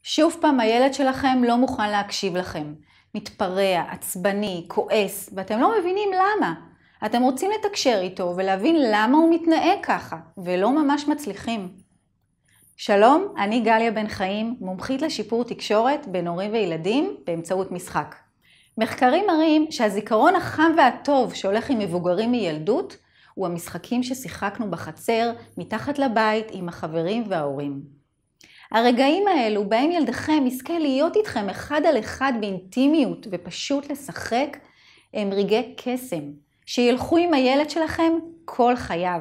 שוב פעם הילד שלכם לא מוכן להקשיב לכם. מתפרע, עצבני, כועס, ואתם לא מבינים למה. אתם רוצים לתקשר איתו ולהבין למה הוא מתנהג ככה, ולא ממש מצליחים. שלום, אני גליה בן חיים, מומחית לשיפור תקשורת בין הורים וילדים באמצעות משחק. מחקרים מראים שהזיכרון החם והטוב שהולך עם מבוגרים מילדות, הוא המשחקים ששיחקנו בחצר, מתחת לבית, עם החברים וההורים. הרגעים האלו בהם ילדכם יזכה להיות איתכם אחד על אחד באינטימיות ופשוט לשחק, הם רגעי קסם, שילכו עם הילד שלכם כל חייו.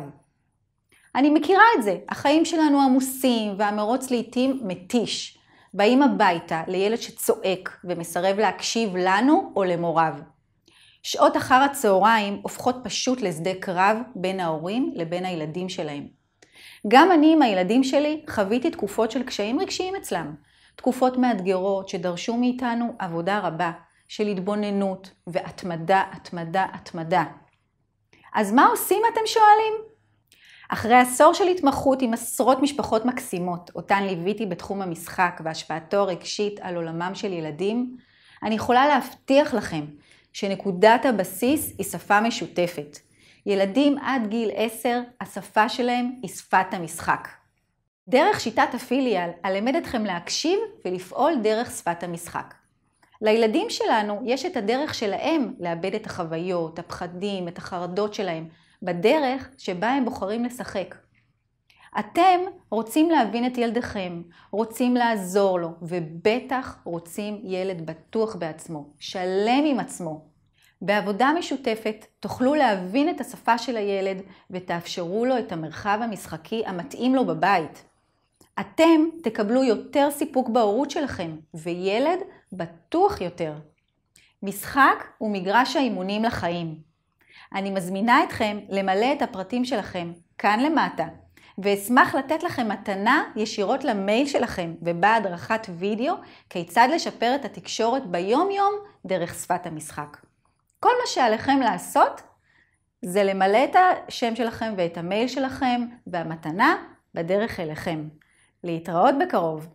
אני מכירה את זה, החיים שלנו עמוסים והמרוץ לעתים מתיש. באים הביתה לילד שצועק ומסרב להקשיב לנו או למוריו. שעות אחר הצהריים הופכות פשוט לשדה קרב בין ההורים לבין הילדים שלהם. גם אני עם הילדים שלי חוויתי תקופות של קשיים רגשיים אצלם. תקופות מאתגרות שדרשו מאיתנו עבודה רבה של התבוננות והתמדה. אז מה עושים אתם שואלים? אחרי עשור של התמחות עם עשרות משפחות מקסימות, אותן ליוויתי בתחום המשחק והשפעתו הרגשית על עולמם של ילדים, אני יכולה להבטיח לכם שנקודת הבסיס היא שפה משותפת. ילדים עד גיל 10, השפה שלהם היא שפת המשחק. דרך שיטת הפיליאל, אלמד אתכם להקשיב ולפעול דרך שפת המשחק. לילדים שלנו יש את הדרך שלהם לאבד את החוויות, הפחדים, את החרדות שלהם, בדרך שבה הם בוחרים לשחק. אתם רוצים להבין את ילדכם, רוצים לעזור לו, ובטח רוצים ילד בטוח בעצמו, שלם עם עצמו. בעבודה משותפת תוכלו להבין את השפה של הילד ותאפשרו לו את המרחב המשחקי המתאים לו בבית. אתם תקבלו יותר סיפוק בהורות שלכם וילד בטוח יותר. משחק הוא מגרש האימונים לחיים. אני מזמינה אתכם למלא את הפרטים שלכם כאן למטה ואשמח לתת לכם מתנה ישירות למייל שלכם ובה הדרכת וידאו כיצד לשפר את התקשורת ביום יום דרך שפת המשחק. כל מה שעליכם לעשות זה למלא את השם שלכם ואת המייל שלכם והמתנה בדרך אליכם. להתראות בקרוב.